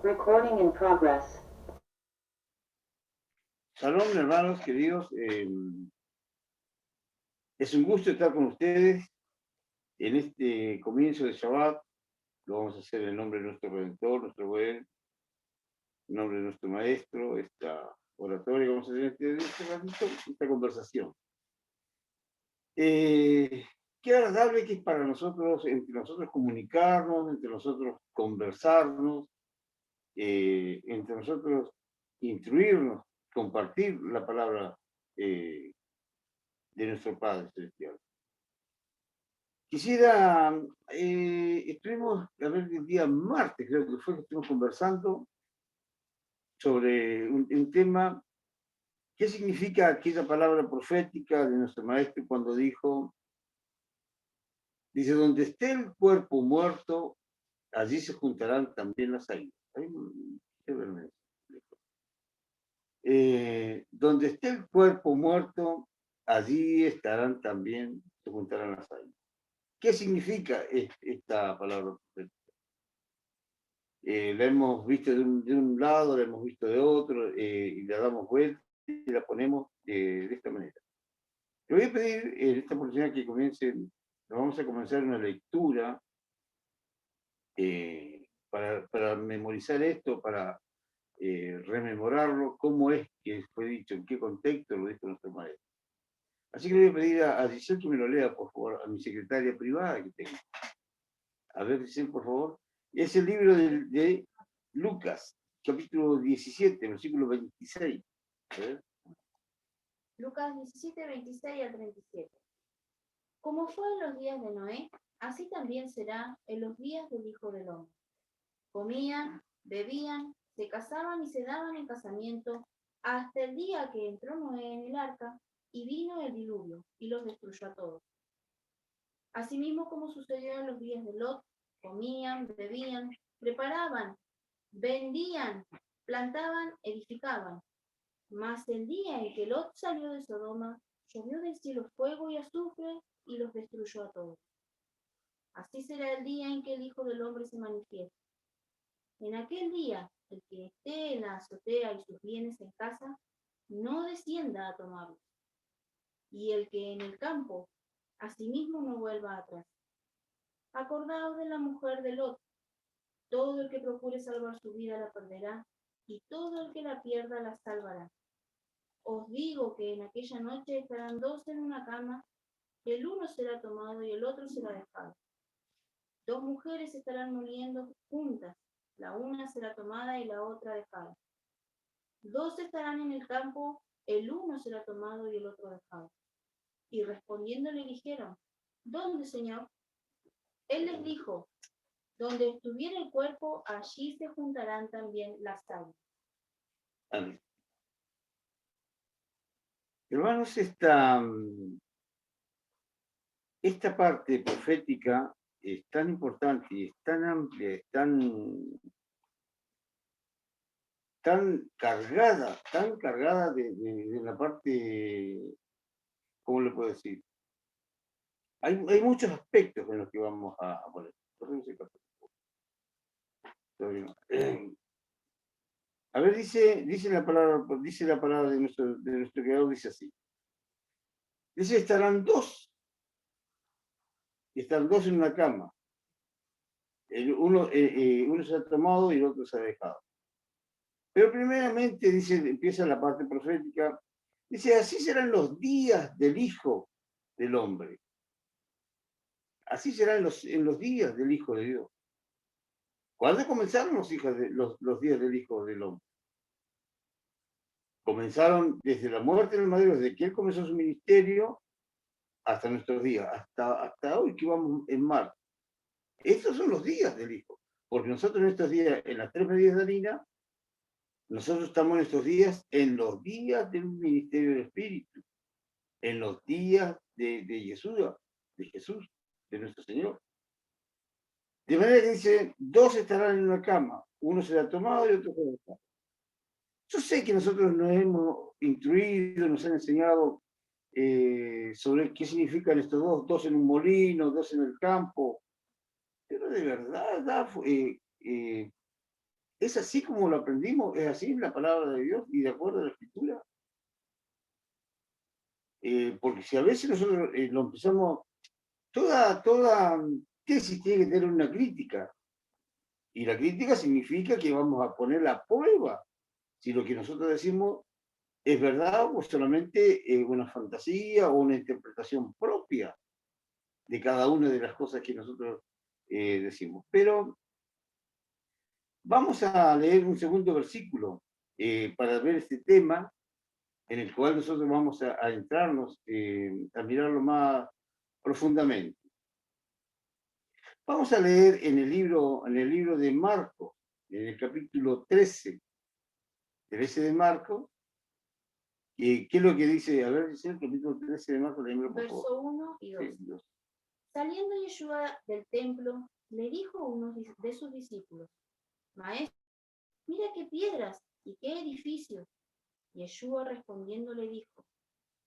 Recording in progress. Shalom, hermanos queridos. Es un gusto estar con ustedes en este comienzo de Shabbat. Lo vamos a hacer en nombre de nuestro Redentor, nuestro Goel, en nombre de nuestro Maestro, esta oratoria que vamos a hacer este ratito, esta conversación. Qué agradable que es para nosotros, entre nosotros comunicarnos, entre nosotros conversarnos, entre nosotros instruirnos, compartir la palabra de nuestro Padre Celestial. Quisiera, estuvimos, a ver, el día martes, creo que fue que estuvimos conversando sobre un tema. ¿Qué significa aquella palabra profética de nuestro Maestro cuando dice, donde esté el cuerpo muerto, allí se juntarán también las águilas? Donde esté el cuerpo muerto, allí estarán también, se juntarán las águilas. ¿Qué significa esta palabra profética? La hemos visto de un lado, la hemos visto de otro, y la damos vuelta y la ponemos de esta manera. Le voy a pedir en esta oportunidad que comiencen, vamos a comenzar una lectura para memorizar esto, para rememorarlo, cómo es que fue dicho, en qué contexto lo dijo nuestro Maestro. Así que le voy a pedir a Giselle que me lo lea, por favor, a mi secretaria privada que tengo. A ver, Giselle, por favor. Es el libro de Lucas, capítulo 17, versículo 26. A ver. Lucas 17, 26 al 37. Como fue en los días de Noé, así también será en los días del Hijo del Hombre. Comían, bebían, se casaban y se daban en casamiento hasta el día que entró Noé en el arca y vino el diluvio y los destruyó a todos. Asimismo como sucedió en los días de Lot, comían, bebían, preparaban, vendían, plantaban, edificaban. Mas el día en que Lot salió de Sodoma, llovió del cielo fuego y azufre y los destruyó a todos. Así será el día en que el Hijo del Hombre se manifieste. En aquel día, el que esté en la azotea y sus bienes en casa, no descienda a tomarlos. Y el que en el campo, asimismo no vuelva atrás. Acordaos de la mujer de Lot. Todo el que procure salvar su vida la perderá, y todo el que la pierda la salvará. Os digo que en aquella noche estarán dos en una cama, el uno será tomado y el otro será dejado. Dos mujeres estarán muriendo juntas, la una será tomada y la otra dejada. Dos estarán en el campo, el uno será tomado y el otro dejado. Y respondiendo le dijeron, ¿dónde, Señor? Él les dijo, donde estuviera el cuerpo, allí se juntarán también las águilas. Amén. Hermanos, esta parte profética es tan importante y es tan amplia, es tan cargada de la parte, ¿cómo le puedo decir? Hay muchos aspectos en los que vamos a poner. A ver, dice la palabra de nuestro creador, dice así. Dice, estarán dos en una cama. Uno se ha tomado y el otro se ha dejado. Pero primeramente, dice, empieza la parte profética, dice, así serán los días del Hijo del Hombre. Así serán en los días del Hijo de Dios. ¿Cuándo comenzaron los días del Hijo del Hombre? Comenzaron desde la muerte en el madero, desde que Él comenzó su ministerio, hasta nuestros días, hasta hoy que vamos en marzo. Estos son los días del Hijo. Porque nosotros en estos días, en las 3 medidas de harina, nosotros estamos en estos días, en los días del ministerio del Espíritu, en los días de Jesús, de nuestro Señor. De manera que dice, dos estarán en una cama, uno será tomado y otro será dejado. Yo sé que nosotros nos hemos instruido, nos han enseñado sobre qué significan estos dos en un molino, dos en el campo, pero de verdad ¿Es así como lo aprendimos? ¿Es así la palabra de Dios y de acuerdo a la Escritura? Porque si a veces nosotros lo empezamos, toda tesis tiene que tener una crítica. Y la crítica significa que vamos a poner a prueba si lo que nosotros decimos es verdad o solamente una fantasía o una interpretación propia de cada una de las cosas que nosotros decimos. Pero vamos a leer un segundo versículo para ver este tema en el cual nosotros vamos a entrarnos, a mirarlo más profundamente. Vamos a leer en el libro de Marcos, en el capítulo 13 de Marcos, ¿qué es lo que dice? A ver, dice el capítulo 13 de Marcos, por Verso favor. 1 y 2. Sí, Dios. Saliendo Yeshua del templo, le dijo a uno de sus discípulos, Maestro, mira qué piedras y qué edificios. Yeshua respondiendo le dijo,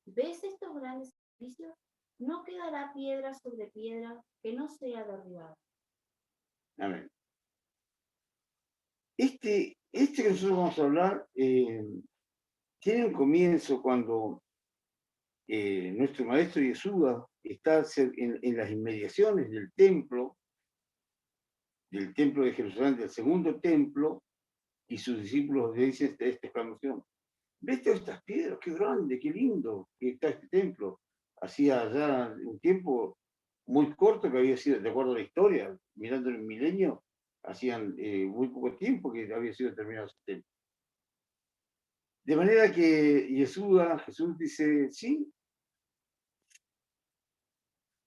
¿ves estos grandes edificios? No quedará piedra sobre piedra que no sea derribada. Amén. Este que nosotros vamos a hablar tiene un comienzo cuando nuestro maestro Yeshua está en las inmediaciones del templo de Jerusalén, del segundo templo, y sus discípulos le dicen esta exclamación. ¿Ves todas estas piedras? ¡Qué grande, qué lindo que está este templo! Hacía ya un tiempo muy corto que había sido, de acuerdo a la historia, mirando el milenio, hacían muy poco tiempo que había sido terminado ese templo. De manera que Jesús dice, sí,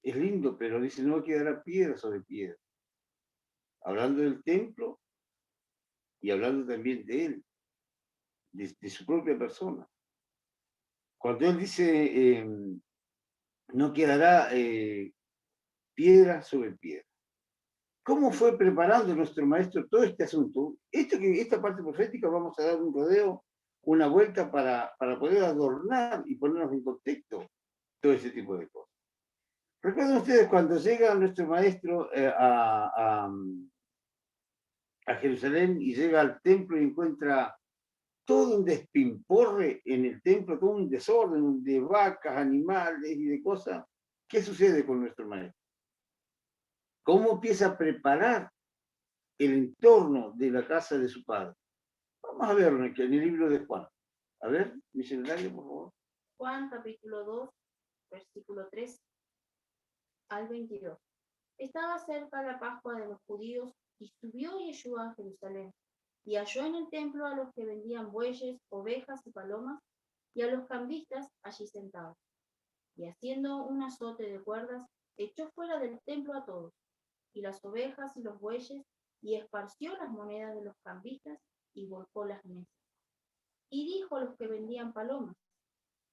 es lindo, pero dice, no quedará piedra sobre piedra. Hablando del templo y hablando también de él, de su propia persona. Cuando él dice, no quedará piedra sobre piedra. ¿Cómo fue preparando nuestro maestro todo este asunto? Esta parte profética vamos a dar un rodeo, una vuelta para poder adornar y ponernos en contexto todo ese tipo de cosas. ¿Recuerdan ustedes cuando llega nuestro maestro a Jerusalén y llega al templo y encuentra todo un despimporre en el templo, todo un desorden de vacas, animales y de cosas? ¿Qué sucede con nuestro maestro? ¿Cómo empieza a preparar el entorno de la casa de su padre? Vamos a verlo en el libro de Juan. A ver, misceláneo, por favor. Juan capítulo 2, versículo 3 al 22. Estaba cerca la Pascua de los judíos y subió Yeshua a Jerusalén y halló en el templo a los que vendían bueyes, ovejas y palomas y a los cambistas allí sentados. Y haciendo un azote de cuerdas, echó fuera del templo a todos, y las ovejas y los bueyes, y esparció las monedas de los cambistas y volcó las mesas. Y dijo a los que vendían palomas,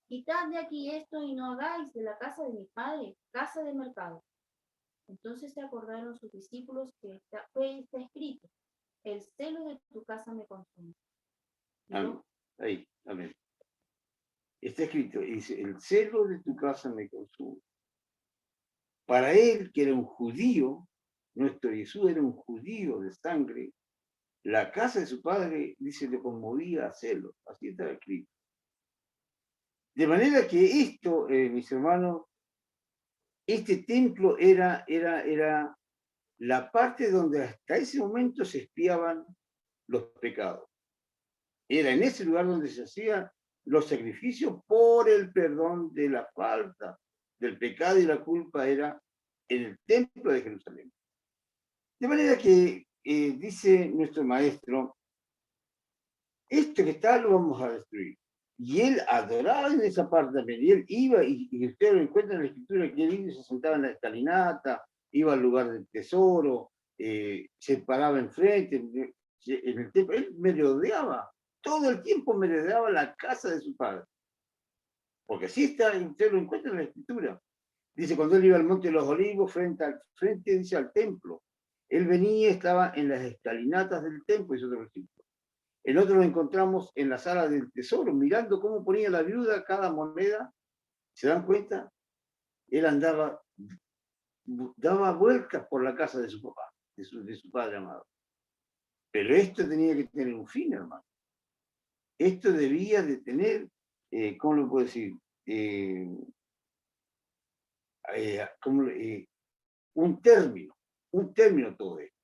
quitad de aquí esto y no hagáis de la casa de mi padre casa de mercado. Entonces se acordaron sus discípulos que está escrito, el celo de tu casa me consume. Amén. Ahí, amén. Está escrito, dice, el celo de tu casa me consume. Para él, que era un judío, nuestro Jesús era un judío de sangre, la casa de su padre, dice, le conmovía a celo. Así está escrito. De manera que esto, mis hermanos, este templo era la parte donde hasta ese momento se expiaban los pecados. Era en ese lugar donde se hacían los sacrificios por el perdón de la falta, del pecado y la culpa, era en el templo de Jerusalén. De manera que dice nuestro maestro, esto que está lo vamos a destruir. Y él adoraba en esa parte también. Y él iba, y ustedes lo encuentran en la escritura, que él se sentaba en la escalinata, iba al lugar del tesoro, se paraba enfrente, en el templo. Él merodeaba, todo el tiempo merodeaba la casa de su padre. Porque así está, ustedes lo encuentran en la escritura. Dice, cuando él iba al Monte de los Olivos, frente dice, al templo. Él venía, estaba en las escalinatas del templo, y otro versículo. El otro lo encontramos en la sala del tesoro, mirando cómo ponía la viuda cada moneda. ¿Se dan cuenta? Él andaba, daba vueltas por la casa de su papá, de su padre amado. Pero esto tenía que tener un fin, hermano. Esto debía de tener, ¿cómo lo puedo decir? ¿Cómo, un término todo esto.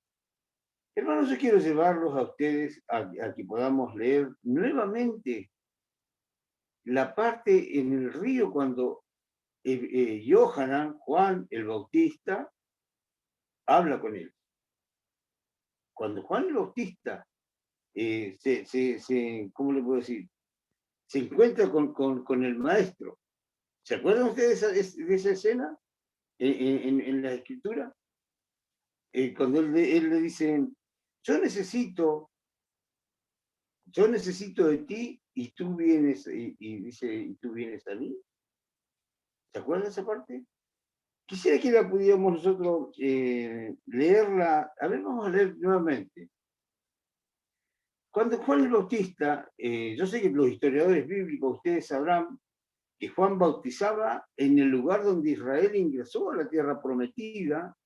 Hermanos, yo quiero llevarlos a ustedes a que podamos leer nuevamente la parte en el río cuando Yohanan, Juan el Bautista, habla con él. Cuando Juan el Bautista ¿cómo le puedo decir? Se encuentra con el maestro. ¿Se acuerdan ustedes de esa escena en la escritura? Cuando él le dice, yo necesito de ti y tú vienes, y dice, y tú vienes a mí. ¿Se acuerdan de esa parte? Quisiera que la pudiéramos nosotros leerla. A ver, vamos a leer nuevamente. Cuando Juan el Bautista, yo sé que los historiadores bíblicos, ustedes sabrán que Juan bautizaba en el lugar donde Israel ingresó a la tierra prometida.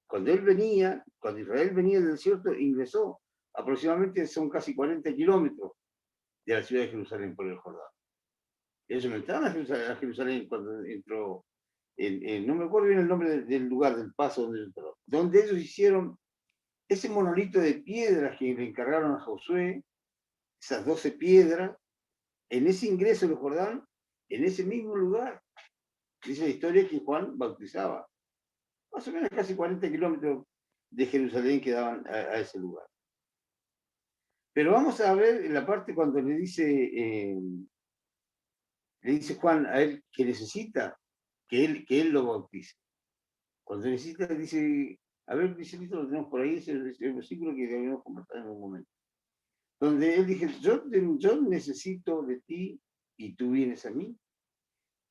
Cuando Israel venía del desierto, ingresó. Aproximadamente son casi 40 kilómetros de la ciudad de Jerusalén por el Jordán. Ellos no entraron a Jerusalén cuando entró, no me acuerdo bien el nombre del lugar, del paso donde entró, donde ellos hicieron ese monolito de piedras que le encargaron a Josué, esas 12 piedras, en ese ingreso del Jordán, en ese mismo lugar. Dice la historia que Juan bautizaba. Más o menos casi 40 kilómetros de Jerusalén quedaban a ese lugar. Pero vamos a ver en la parte cuando le dice Juan a él que necesita que él lo bautice. Cuando necesita, dice, a ver, dice, lo tenemos por ahí, es el versículo que debemos conversar en un momento. Donde él dice, yo necesito de ti y tú vienes a mí.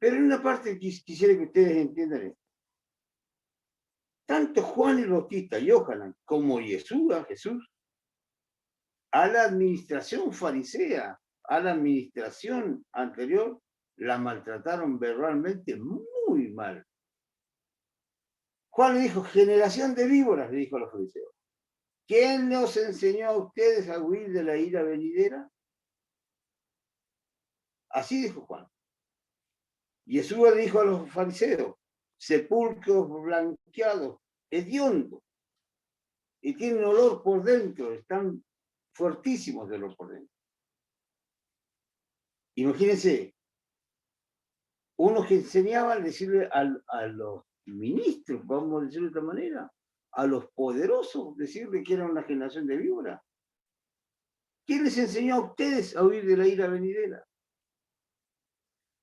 Pero en una parte quisiera que ustedes entiendan esto. Tanto Juan el Bautista, Yohanan, como Jesús, a la administración farisea, a la administración anterior, la maltrataron verbalmente muy mal. Juan le dijo, generación de víboras, le dijo a los fariseos. ¿Quién nos enseñó a ustedes a huir de la ira venidera? Así dijo Juan. Jesús le dijo a los fariseos, sepulcros blanqueados, hediondos, y tienen olor por dentro, están fuertísimos de olor por dentro. Imagínense, unos que enseñaban a decirle a los ministros, vamos a decirlo de esta manera, a los poderosos, decirle que eran una generación de víboras. ¿Quién les enseñó a ustedes a huir de la ira venidera?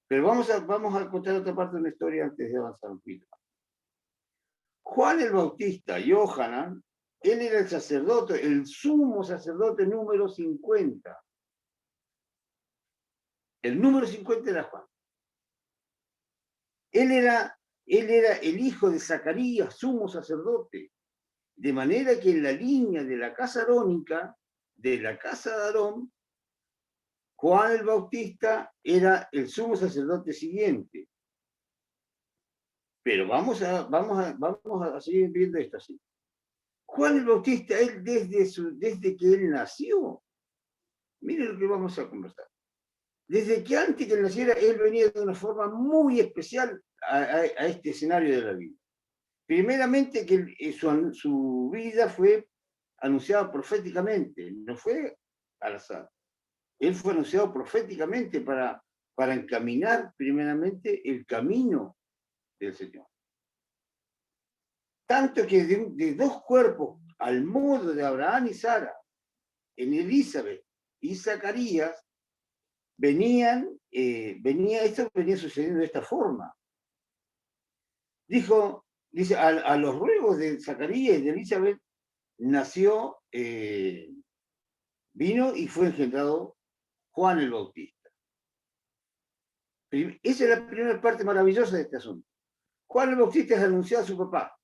Pero vamos a contar otra parte de la historia antes de avanzar un poquito. Juan el Bautista, Yohanan, él era el sacerdote, el sumo sacerdote número 50. El número 50 era Juan. Él era el hijo de Zacarías, sumo sacerdote. De manera que en la línea de la casa arónica, de la casa de Aarón, Juan el Bautista era el sumo sacerdote siguiente. Pero vamos a seguir viendo esto así. Juan el Bautista, él desde que él nació, miren lo que vamos a conversar. Desde que antes que él naciera, él venía de una forma muy especial a este escenario de la vida. Primeramente, que su vida fue anunciada proféticamente, no fue al azar. Él fue anunciado proféticamente para encaminar primeramente el camino del Señor. Tanto que de dos cuerpos, al modo de Abraham y Sara, en Elizabeth y Zacarías, esto venía sucediendo de esta forma. Dice, a los ruegos de Zacarías y de Elizabeth nació, vino y fue engendrado Juan el Bautista. Esa es la primera parte maravillosa de este asunto. Juan el Bautista es anunciado a su papá,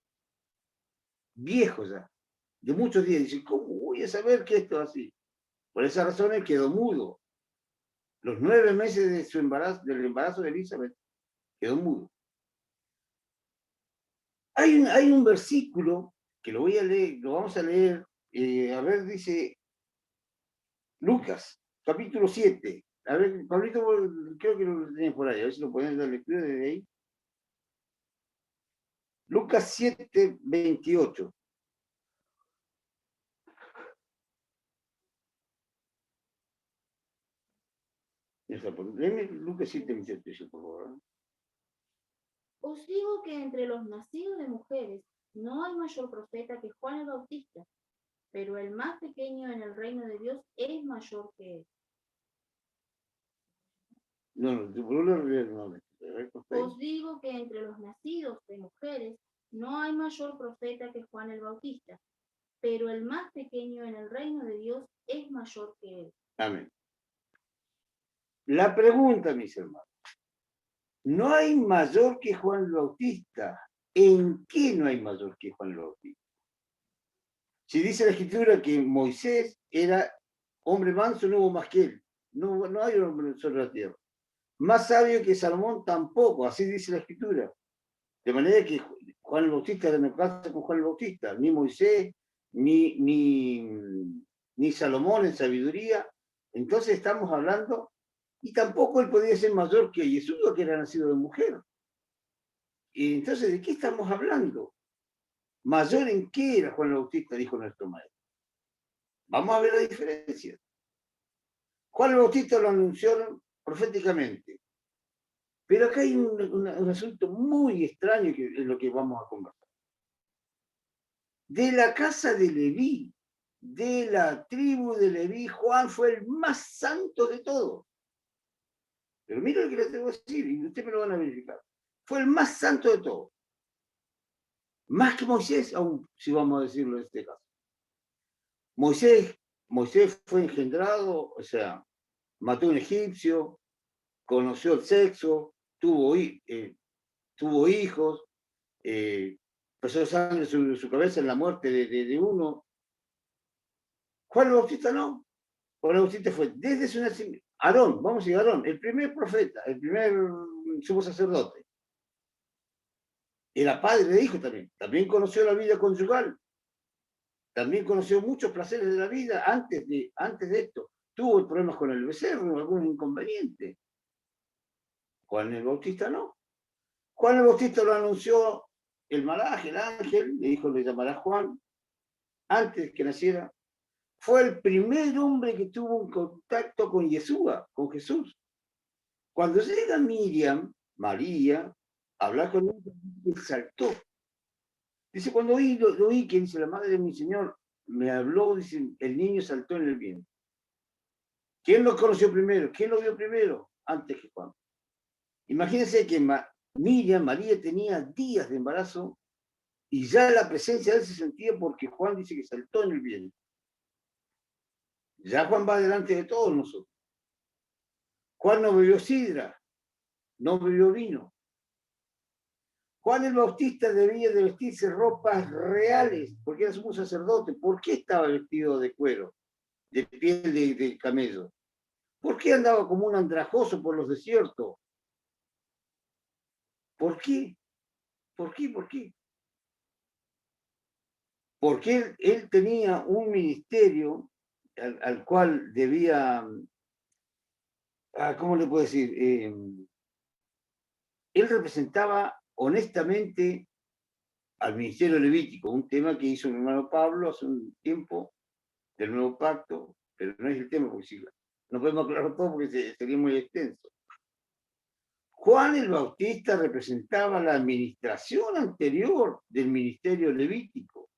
viejo ya, de muchos días. Dice, ¿cómo voy a saber que esto es así? Por esa razón él quedó mudo. Los 9 meses de su embarazo, del embarazo de Elizabeth, quedó mudo. Hay un versículo que lo voy a leer, lo vamos a leer. A ver, dice Lucas, capítulo 7. A ver, Pablito, creo que lo tenés por ahí, a ver si lo podés dar lectura desde ahí. Lucas 7, 28. Léeme Lucas 7, 28, por favor. Os digo que entre los nacidos de mujeres no hay mayor profeta que Juan el Bautista, pero el más pequeño en el reino de Dios es mayor que él. No, vuelvo a leer nuevamente. Os digo que entre los nacidos de mujeres no hay mayor profeta que Juan el Bautista, pero el más pequeño en el reino de Dios es mayor que él. Amén. La pregunta, mis hermanos. No hay mayor que Juan el Bautista. ¿En qué no hay mayor que Juan el Bautista? Si dice la Escritura que Moisés era hombre manso, no hubo más que él. No hay hombre sobre la tierra. Más sabio que Salomón tampoco, así dice la Escritura. De manera que Juan el Bautista no casa con Juan el Bautista, ni Moisés, ni Salomón en sabiduría. Entonces estamos hablando, y tampoco él podía ser mayor que Jesús, que era nacido de mujer. Y entonces, ¿de qué estamos hablando? ¿Mayor en qué era Juan el Bautista? Dijo nuestro maestro. Vamos a ver la diferencia. Juan el Bautista lo anunciaron proféticamente. Pero acá hay un asunto muy extraño que es lo que vamos a conversar. De la casa de Leví, de la tribu de Leví, Juan fue el más santo de todos. Pero mira lo que les debo decir, y ustedes me lo van a verificar. Fue el más santo de todos. Más que Moisés, aún, si vamos a decirlo en este caso. Moisés fue engendrado, o sea, mató a un egipcio, conoció el sexo, tuvo hijos, pasó sangre sobre su cabeza en la muerte de uno. Juan el Bautista no. Juan el Bautista fue desde su nacimiento. Aarón, vamos a decir Aarón, el primer profeta, el primer sumo sacerdote. Era padre de hijos también. También conoció la vida conyugal. También conoció muchos placeres de la vida antes de esto. Tuvo problemas con el becerro, algunos inconvenientes. Juan el Bautista no. Juan el Bautista lo anunció el malaje, el ángel, le dijo, le llamará Juan, antes que naciera. Fue el primer hombre que tuvo un contacto con Yeshua, con Jesús. Cuando llega Miriam, María, a hablar con él saltó. Dice, cuando lo oí que dice la madre de mi Señor, me habló, dice, el niño saltó en el vientre. ¿Quién lo conoció primero? ¿Quién lo vio primero? Antes que Juan. Imagínense que Miriam, María, tenía días de embarazo y ya la presencia de él se sentía porque Juan dice que saltó en el vientre. Ya Juan va delante de todos nosotros. Juan no bebió sidra, no bebió vino. Juan el Bautista debía de vestirse ropas reales, porque era sumo sacerdote. ¿Por qué estaba vestido de cuero, de piel de camello? ¿Por qué andaba como un andrajoso por los desiertos? ¿Por qué? ¿Por qué? ¿Por qué? Porque él tenía un ministerio al cual debía, ¿cómo le puedo decir? Él representaba honestamente al ministerio levítico, un tema que hizo mi hermano Pablo hace un tiempo, del nuevo pacto, pero no es el tema, porque si no podemos aclarar todo porque sería muy extenso. Juan el Bautista representaba la administración anterior del ministerio levítico.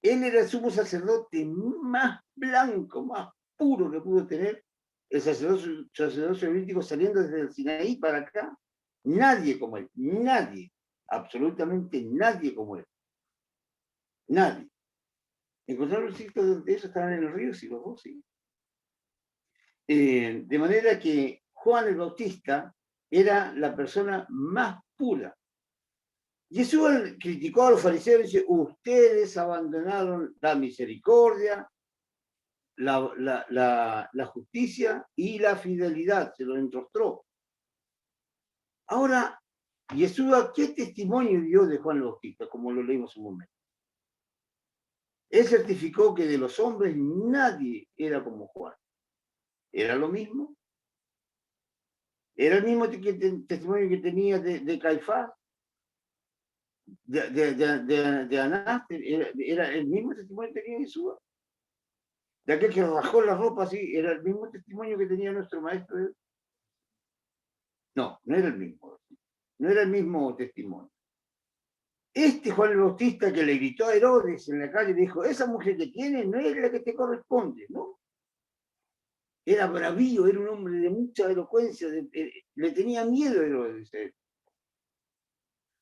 Él era el sumo sacerdote más blanco, más puro que pudo tener el sacerdocio levítico saliendo desde el Sinaí para acá. Nadie como él, nadie, absolutamente nadie como él. Nadie. Encontraron los sitios de ellos estaban en el río, sí, los dos, sí. De manera que Juan el Bautista era la persona más pura. Jesús criticó a los fariseos y dice, ustedes abandonaron la misericordia, la justicia y la fidelidad, se lo enrostró. Ahora, Jesús, ¿qué testimonio dio de Juan el Bautista? Como lo leímos un momento. Él certificó que de los hombres nadie era como Juan. ¿Era lo mismo? ¿Era el mismo testimonio que tenía de Caifás? ¿De Anás? ¿Era el mismo testimonio que tenía Jesús? De aquel que rajó la ropa así, ¿era el mismo testimonio que tenía nuestro maestro? No, no era el mismo. No era el mismo testimonio. Este Juan el Bautista que le gritó a Herodes en la calle, dijo, esa mujer que tiene no es la que te corresponde, ¿no? Era bravío, era un hombre de mucha elocuencia, le tenía miedo a Herodes.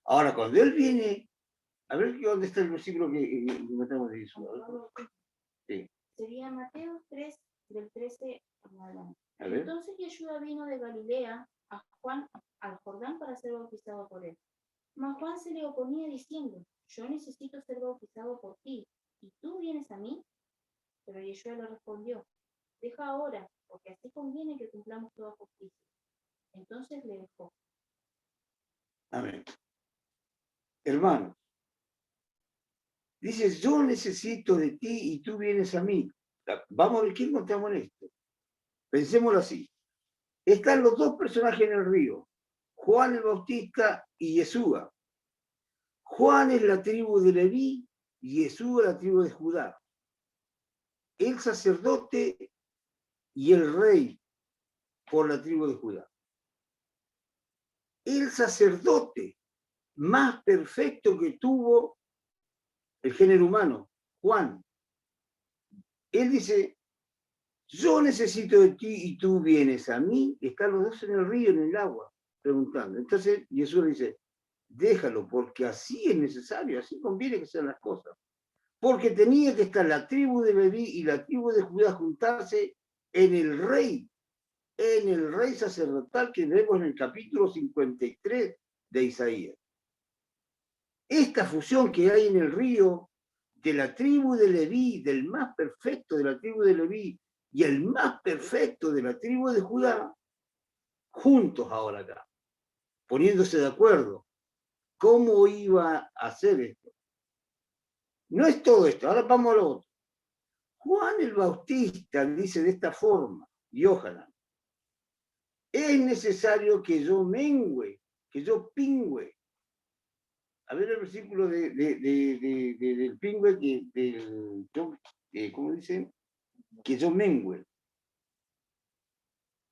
Ahora, cuando él viene, a ver dónde está el versículo que encontramos de Jesús. Sí. Sería Mateo 3, del 13 en adelante. A ver. Entonces Yeshua vino de Galilea a Juan al Jordán para ser bautizado por él. Mas Juan se le oponía diciendo, yo necesito ser bautizado por ti, ¿y tú vienes a mí? Pero Yeshua le respondió, deja ahora, porque así conviene que cumplamos toda justicia. Entonces le dejó. Amén. Hermanos, dices, yo necesito de ti y tú vienes a mí. Vamos a ver qué encontramos en esto. Pensémoslo así. Están los dos personajes en el río, Juan el Bautista y Yeshua. Juan es la tribu de Leví y Yeshua la tribu de Judá. El sacerdote y el rey por la tribu de Judá. El sacerdote más perfecto que tuvo el género humano, Juan. Él dice, yo necesito de ti y tú vienes a mí. Están los dos en el río, en el agua, preguntando. Entonces Jesús le dice, déjalo, porque así es necesario, así conviene que sean las cosas. Porque tenía que estar la tribu de Leví y la tribu de Judá juntarse en el rey sacerdotal que vemos en el capítulo 53 de Isaías. Esta fusión que hay en el río de la tribu de Leví, del más perfecto de la tribu de Leví y el más perfecto de la tribu de Judá, juntos ahora acá, poniéndose de acuerdo. ¿Cómo iba a hacer esto? No es todo esto, ahora vamos a lo otro. Juan el Bautista dice de esta forma, Yohanan, es necesario que yo mengüe, que yo pingüe. A ver el versículo del pingüe, ¿cómo dice? Que yo mengüe.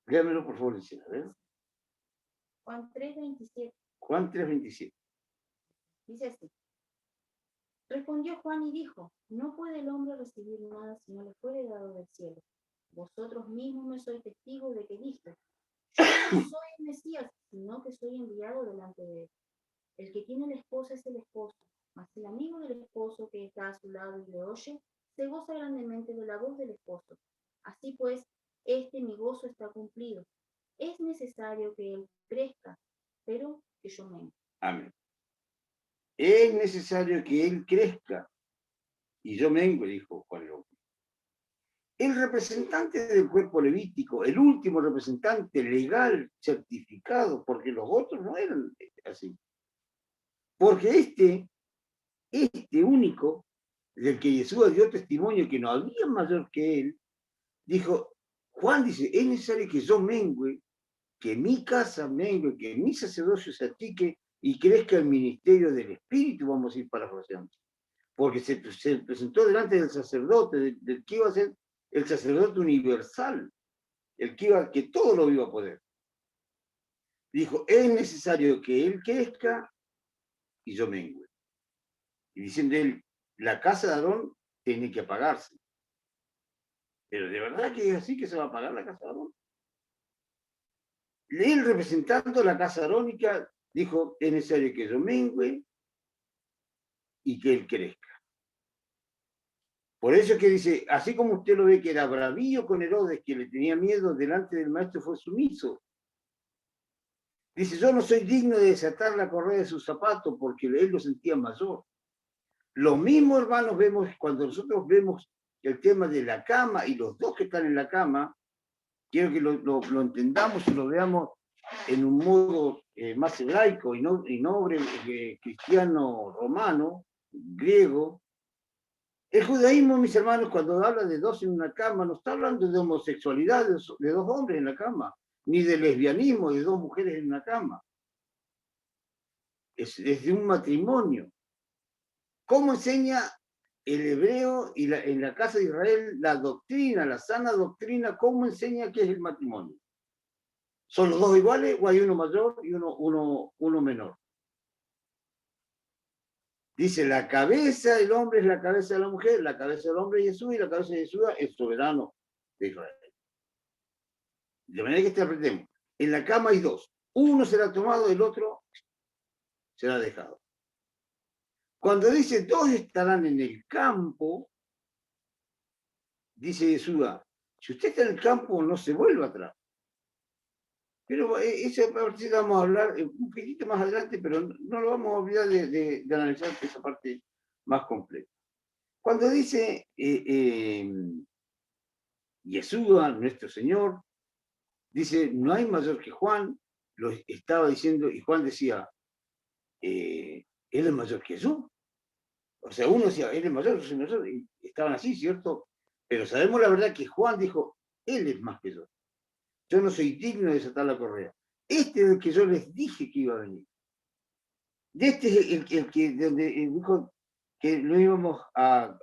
Léamelo por favor, Lucía, a ver. Juan 3:27. Juan 3:27. Dice así. Respondió Juan y dijo, no puede el hombre recibir nada si no le fuere dado del cielo. Vosotros mismos me sois testigos de que dije, yo no soy el Mesías, sino que soy enviado delante de él. El que tiene la esposa es el esposo, mas el amigo del esposo que está a su lado y le oye, se goza grandemente de la voz del esposo. Así pues, mi gozo está cumplido. Es necesario que él crezca, pero que yo mengue. Amén. Es necesario que él crezca y yo mengue, dijo Juan el Bautista. El representante del cuerpo levítico, el último representante legal certificado, porque los otros no eran así. Porque este único, del que Jesús dio testimonio que no había mayor que él, dijo, Juan dice, es necesario que yo mengue, que mi casa mengue, que mi sacerdocio se atique y crezca el ministerio del Espíritu, vamos a ir parafraseando. Porque se presentó delante del sacerdote, del que iba a ser el sacerdote universal, el que todo lo iba a poder. Dijo, es necesario que él crezca y yo mengue. Y diciendo él, la casa de Aarón tiene que apagarse. Pero ¿de verdad que es así que se va a apagar la casa de Aarón? Él, representando la casa arónica, dijo, es necesario que yo mengue y que él crezca. Por eso es que dice, así como usted lo ve que era bravío con Herodes, que le tenía miedo, delante del maestro fue sumiso. Dice, yo no soy digno de desatar la correa de su zapato porque él lo sentía mayor. Lo mismo, hermanos, vemos cuando nosotros vemos el tema de la cama y los dos que están en la cama, quiero que lo entendamos y lo veamos en un modo más hebraico y no cristiano romano, griego. El judaísmo, mis hermanos, cuando habla de dos en una cama, no está hablando de homosexualidad de dos hombres en la cama, ni de lesbianismo de dos mujeres en una cama. Es de un matrimonio. ¿Cómo enseña el hebreo y en la casa de Israel la doctrina, la sana doctrina? ¿Cómo enseña qué es el matrimonio? ¿Son los dos iguales o hay uno mayor y uno menor? Dice, la cabeza del hombre es la cabeza de la mujer, la cabeza del hombre es Jesús y la cabeza de Jesús es soberano de Israel. De manera que interpretemos, en la cama hay dos, uno será tomado, el otro será dejado. Cuando dice dos estarán en el campo, dice Yeshua, si usted está en el campo no se vuelva atrás. Pero esa parte vamos a hablar un poquitito más adelante, pero no lo vamos a olvidar de analizar esa parte más completa. Cuando dice Yeshua, nuestro Señor, dice, no hay mayor que Juan, lo estaba diciendo, y Juan decía, él es mayor que yo. O sea, uno decía, él es mayor, yo soy mayor, y estaban así, ¿cierto? Pero sabemos la verdad que Juan dijo, él es más que yo. Yo no soy digno de desatar la correa. Este es el que yo les dije que iba a venir. De este es el que donde dijo que lo íbamos a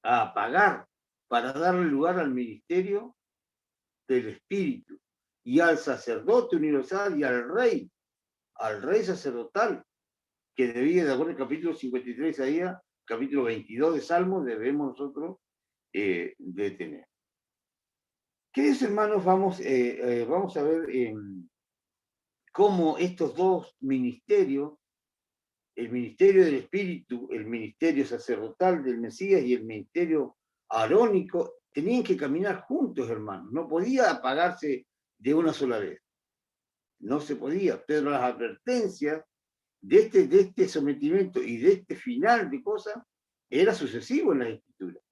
apagar para darle lugar al ministerio del Espíritu y al sacerdote universal y al rey sacerdotal, que debía, de acuerdo al capítulo 53 de Isaías, capítulo 22 de Salmos, debemos nosotros de tener. Queridos hermanos, vamos a ver cómo estos dos ministerios, el ministerio del Espíritu, el ministerio sacerdotal del Mesías y el ministerio arónico, tenían que caminar juntos, hermanos. No podía apagarse de una sola vez. No se podía, pero las advertencias de este sometimiento y de este final de cosas era sucesivo en las Escrituras.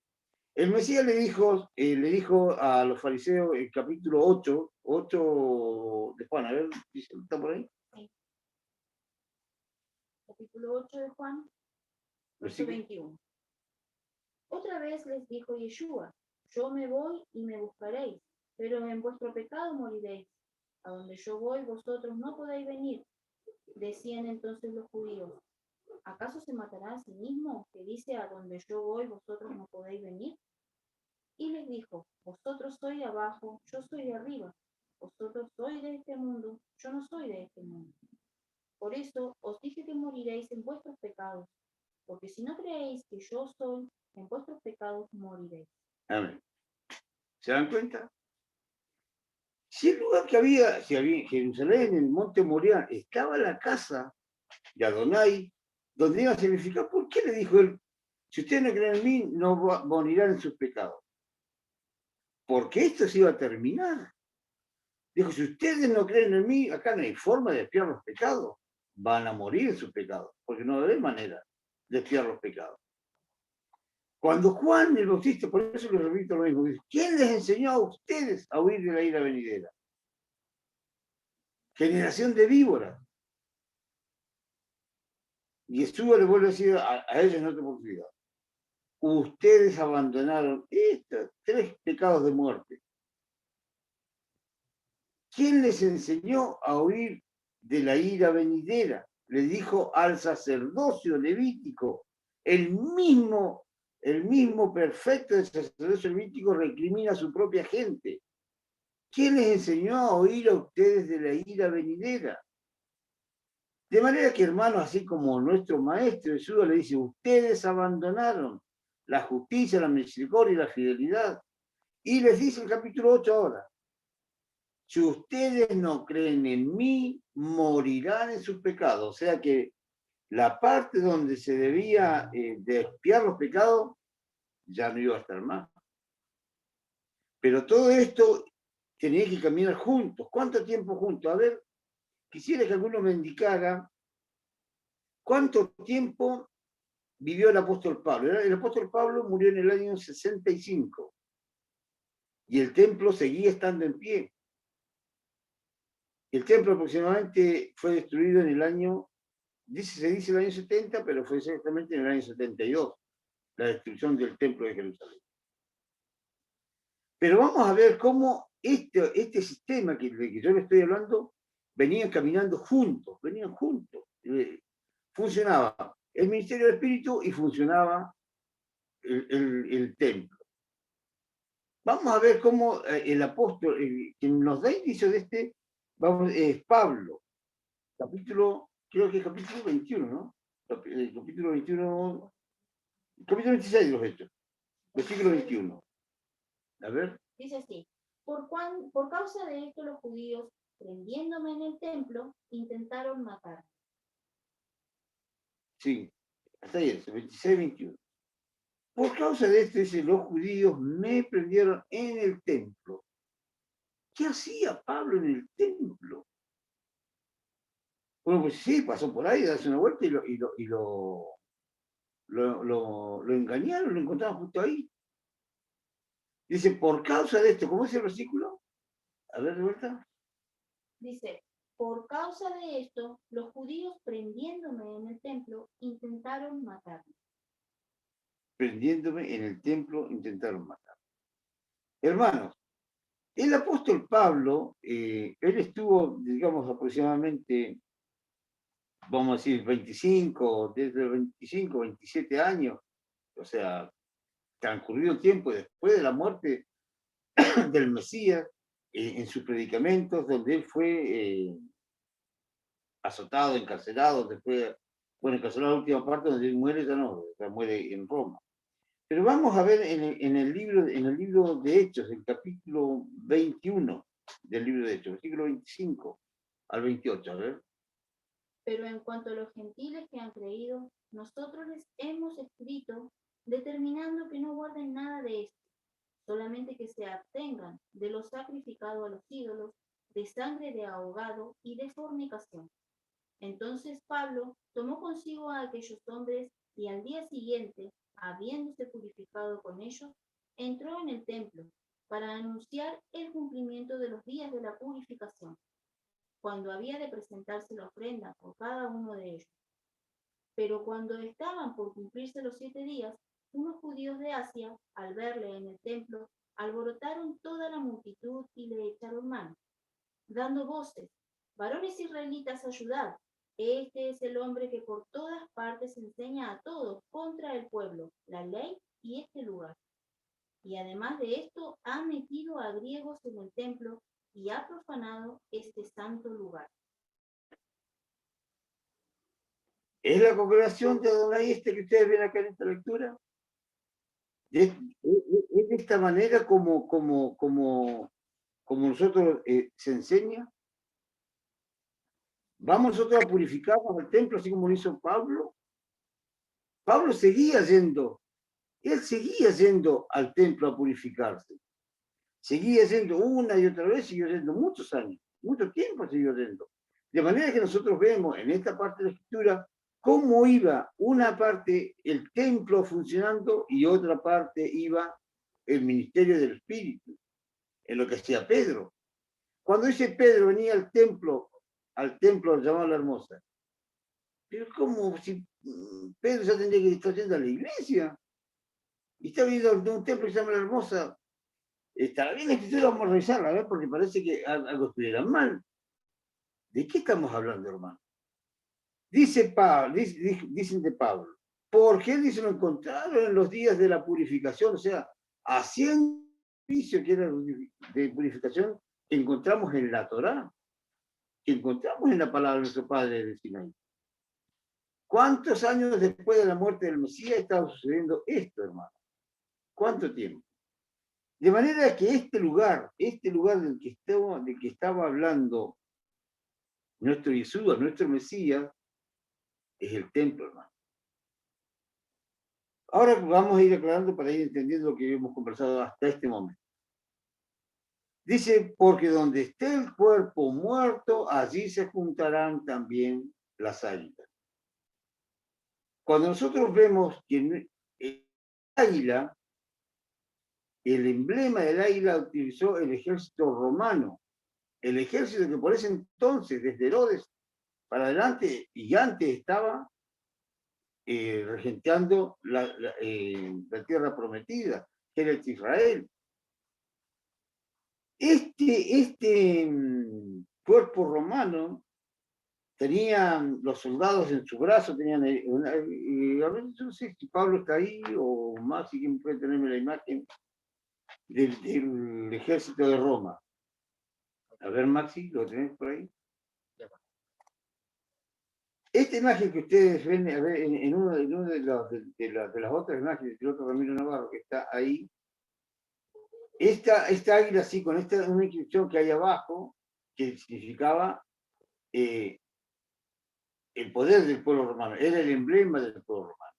El Mesías le dijo a los fariseos, el capítulo 8 de Juan, a ver, ¿está por ahí? Sí. Capítulo 8 de Juan, verso 21. Otra vez les dijo Yeshua, yo me voy y me buscaréis, pero en vuestro pecado moriréis. A donde yo voy, vosotros no podéis venir. Decían entonces los judíos, ¿acaso se matará a sí mismo, que dice, a donde yo voy, vosotros no podéis venir? Y les dijo, vosotros sois de abajo, yo soy de arriba. Vosotros sois de este mundo, yo no soy de este mundo. Por eso os dije que moriréis en vuestros pecados, porque si no creéis que yo soy, en vuestros pecados moriréis. Amén. ¿Se dan cuenta? Si el lugar que había en Jerusalén, en el monte Moriah, estaba la casa de Adonai, donde iba a significar, ¿por qué le dijo él? Si ustedes no creen en mí, no morirán en sus pecados. Porque esto se iba a terminar. Dijo, si ustedes no creen en mí, acá no hay forma de expiar los pecados. Van a morir en sus pecados, porque no va a haber manera de expiar los pecados. Cuando Juan el Bautista, por eso le repito lo mismo, dice, ¿quién les enseñó a ustedes a huir de la ira venidera? Generación de víboras. Y Jesús le vuelve a decir a ellos en otra oportunidad, ustedes abandonaron estos 3 pecados de muerte. ¿Quién les enseñó a huir de la ira venidera? Le dijo al sacerdocio levítico, el mismo perfecto del sacerdocio levítico recrimina a su propia gente. ¿Quién les enseñó a huir a ustedes de la ira venidera? De manera que, hermanos, así como nuestro maestro Jesús le dice, ustedes abandonaron la justicia, la misericordia y la fidelidad. Y les dice el capítulo 8 ahora, si ustedes no creen en mí, morirán en sus pecados. O sea que la parte donde se debía de expiar los pecados ya no iba a estar más. Pero todo esto tenía que caminar juntos. ¿Cuánto tiempo juntos? A ver, quisiera que alguno me indicara cuánto tiempo vivió el apóstol Pablo. El apóstol Pablo murió en el año 65 y el templo seguía estando en pie. El templo aproximadamente fue destruido en el año se dice el año 70, pero fue exactamente en el año 72, la destrucción del templo de Jerusalén. Pero vamos a ver cómo este sistema del que yo le estoy hablando venían caminando juntos, venían juntos. Funcionaba el ministerio del Espíritu y funcionaba el templo. Vamos a ver cómo el apóstol, quien nos da indicio de es Pablo, capítulo, creo que es capítulo 21, ¿no? Capítulo 21, capítulo 26 de los Hechos, versículo 21. A ver. Dice así, por causa de esto los judíos, prendiéndome en el templo, intentaron matarme. Sí, hasta ahí, 26, 21. Por causa de esto, dice, los judíos me prendieron en el templo. ¿Qué hacía Pablo en el templo? Bueno, pues sí, pasó por ahí, darse una vuelta y lo engañaron, lo encontraron justo ahí. Dice, por causa de esto, ¿cómo es el versículo? A ver, de vuelta. Dice, por causa de esto, los judíos prendiéndome en el templo, intentaron matarme. Prendiéndome en el templo, intentaron matarme. Hermanos, el apóstol Pablo, él estuvo, digamos, aproximadamente, vamos a decir, desde 25, 27 años, o sea, transcurrido el tiempo después de la muerte del Mesías, en sus predicamentos, donde él fue azotado, encarcelado, después, bueno, encarcelado la última parte, donde él muere, ya no, ya muere en Roma. Pero vamos a ver en el libro de Hechos, el capítulo 21 del libro de Hechos, versículo 25 al 28, a ver. Pero en cuanto a los gentiles que han creído, nosotros les hemos escrito determinando que no guarden nada de esto, solamente que se abstengan de lo sacrificado a los ídolos, de sangre de ahogado y de fornicación. Entonces Pablo tomó consigo a aquellos hombres y al día siguiente, habiéndose purificado con ellos, entró en el templo para anunciar el cumplimiento de los días de la purificación, cuando había de presentarse la ofrenda por cada uno de ellos. Pero cuando estaban por cumplirse los 7 días, unos judíos de Asia, al verle en el templo, alborotaron toda la multitud y le echaron mano, dando voces: varones israelitas, ayudad. Este es el hombre que por todas partes enseña a todos contra el pueblo, la ley y este lugar. Y además de esto, ha metido a griegos en el templo y ha profanado este santo lugar. ¿Es la congregación de Adonai que ustedes ven acá en esta lectura? ¿Es de esta manera como nosotros se enseña? ¿Vamos nosotros a purificarnos al templo así como lo hizo Pablo? Pablo seguía yendo, él seguía yendo al templo a purificarse. Seguía yendo una y otra vez, siguió yendo muchos años, mucho tiempo siguió yendo. De manera que nosotros vemos en esta parte de la Escritura cómo iba una parte el templo funcionando y otra parte iba el ministerio del Espíritu, en lo que hacía Pedro. Cuando ese Pedro venía al templo llamado La Hermosa, pero es como si Pedro ya tendría que estar yendo a la iglesia, y está viniendo de un templo que se llama La Hermosa. Está bien la escritura, vamos a revisarla, ¿ver? Porque parece que algo estuviera mal. ¿De qué estamos hablando, hermano? Dicen de Pablo, porque él dice, lo encontraron en los días de la purificación, o sea, haciendo servicio que era de purificación, que encontramos en la Torá, que encontramos en la palabra de nuestro Padre de Sinaí. ¿Cuántos años después de la muerte del Mesías estaba sucediendo esto, hermano? ¿Cuánto tiempo? De manera que este lugar del que estaba hablando nuestro Yeshua, nuestro Mesías, es el templo, hermano. Ahora vamos a ir aclarando para ir entendiendo lo que hemos conversado hasta este momento. Dice, porque donde esté el cuerpo muerto, allí se juntarán también las águilas. Cuando nosotros vemos que el águila, el emblema del águila utilizó el ejército romano, el ejército que por ese entonces, desde Herodes para adelante, y antes estaba regenteando la tierra prometida, que era Israel. Este cuerpo romano tenían los soldados en su brazo, tenían a ver, yo no sé si Pablo está ahí o más, si quien puede tenerme la imagen del ejército de Roma. A ver, Maxi, ¿lo tenés por ahí? Esta imagen que ustedes ven a ver, en uno de las otras imágenes del otro Ramiro Navarro que está ahí, esta águila así, con una inscripción que hay abajo, que significaba el poder del pueblo romano, era el emblema del pueblo romano.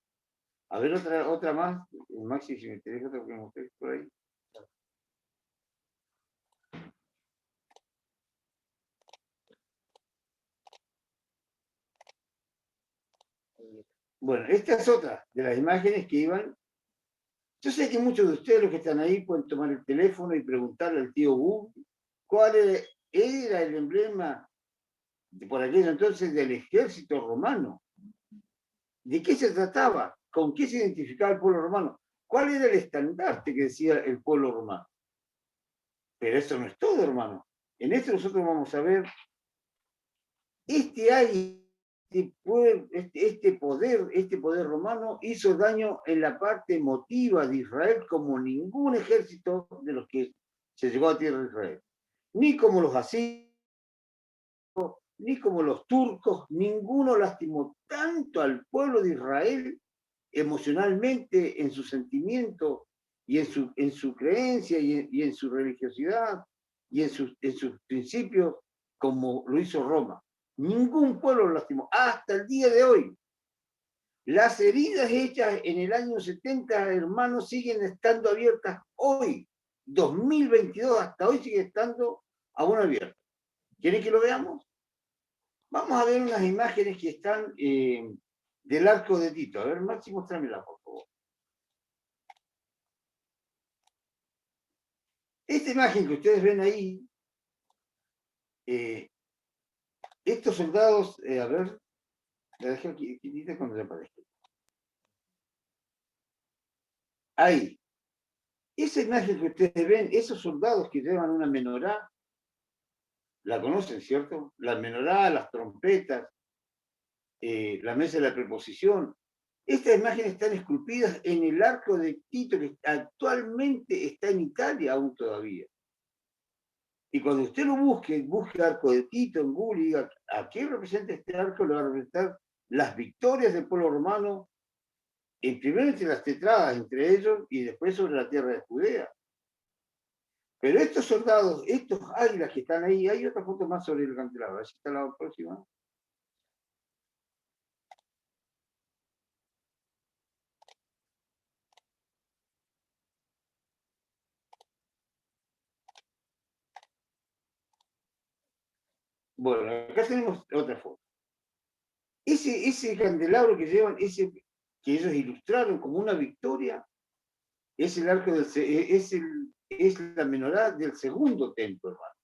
A ver, otra más, Maxi, si me interesa, otra que me mostré por ahí. Bueno, esta es otra de las imágenes que iban. Yo sé que muchos de ustedes, los que están ahí, pueden tomar el teléfono y preguntarle al tío Google cuál era el emblema por aquello entonces del ejército romano. ¿De qué se trataba? ¿Con qué se identificaba el pueblo romano? ¿Cuál era el estandarte que decía el pueblo romano? Pero eso no es todo, hermano. En esto nosotros vamos a ver este poder romano hizo daño en la parte emotiva de Israel como ningún ejército de los que se llegó a tierra de Israel. Ni como los asirios, ni como los turcos, ninguno lastimó tanto al pueblo de Israel emocionalmente en su sentimiento y en su creencia y en su religiosidad y en sus principios como lo hizo Roma. Ningún pueblo lo lastimó, hasta el día de hoy. Las heridas hechas en el año 70, hermanos, siguen estando abiertas hoy, 2022, hasta hoy sigue estando aún abiertas. ¿Quieren que lo veamos? Vamos a ver unas imágenes que están del arco de Tito. A ver, Maxi, mostrámela, por favor. Esta imagen que ustedes ven ahí, estos soldados, a ver, la dejé aquí, cuando le aparezca. Ahí. Esa imagen que ustedes ven, esos soldados que llevan una menorá, la conocen, ¿cierto? La menorá, las trompetas, la mesa de la preposición. Estas imágenes están esculpidas en el arco de Tito, que actualmente está en Italia aún todavía. Y cuando usted lo busque arco de Tito en Google y diga, ¿a qué representa este arco? Le va a representar las victorias del pueblo romano, primero entre las tetradas entre ellos y después sobre la tierra de Judea. Pero estos soldados, estos águilas que están ahí, hay otra foto más sobre el candelabro. Así está la próxima. Bueno, acá tenemos otra foto. Ese candelabro que llevan, que ellos ilustraron como una victoria, es el arco es la menorá del segundo templo, hermano.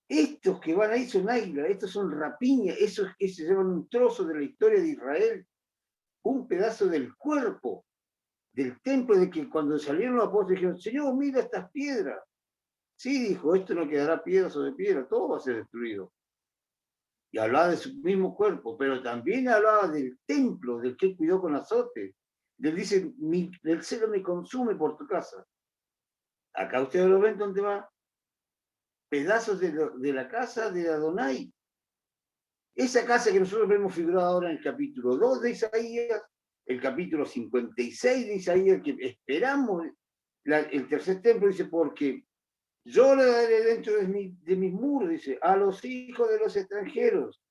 Estos que van ahí son águilas, estos son rapiñas, esos que se llevan un trozo de la historia de Israel, un pedazo del cuerpo del templo, de que cuando salieron los apóstoles dijeron, Señor, mira estas piedras. Sí, dijo, esto no quedará piedra sobre piedra, todo va a ser destruido. Y hablaba de su mismo cuerpo, pero también hablaba del templo, del que cuidó con azote. Él dice, el celo me consume por tu casa. Acá ustedes lo ven donde va. Pedazos de la casa de Adonai. Esa casa que nosotros vemos figurada ahora en el capítulo 2 de Isaías, el capítulo 56 de Isaías, que esperamos el tercer templo, dice, porque yo le daré dentro de mis muros, dice, a los hijos de los extranjeros